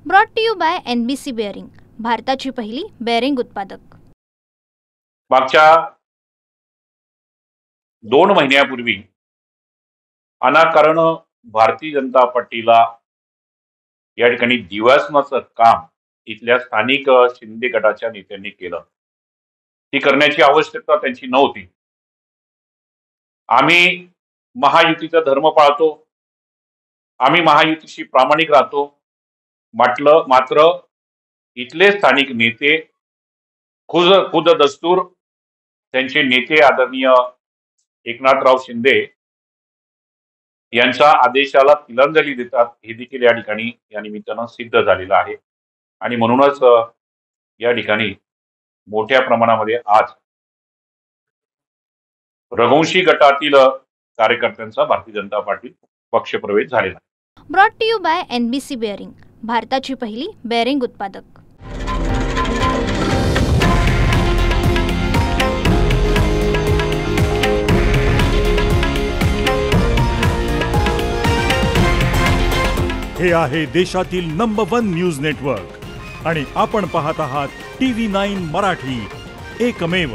Brought to you by NBC bearing, भारताची पहिली bearing उत्पादक। मागच्या 2 महिन्यापूर्वी अनाकारण भारतीय जनता पार्टीला या ठिकाणी दिवासनाचं काम इथल्या स्थानिक शिंदे गटाच्या नेत्यांनी केलं। ती करण्याची आवश्यकता त्यांची नव्हती। आम्ही महायुतीचा धर्म पाळतो, आम्ही महायुतीशी प्रामाणिक राहतो। मात्र इथले स्थानिक नेते खुद दस्तूर त्यांचे नेते आदरणीय एकनाथराव शिंदे यांच्या आदेशाला तिलांजली देतात, हे देखील या ठिकाणी या निमित्तानं सिद्ध झालेलं आहे। आणि म्हणूनच या ठिकाणी मोठ्या प्रमाणामध्ये आज रघुवंशी गटातील कार्यकर्त्यांचा भारतीय जनता पार्टी पक्षप्रवेश झालेला आहे। Brought to you by NBC bearing, भारताची पहिली बेअरिंग उत्पादक। हे आहे देशातील नंबर 1 न्यूज नेटवर्क आणि आपण पाहत आहात TV9 मराठी, एकमेव।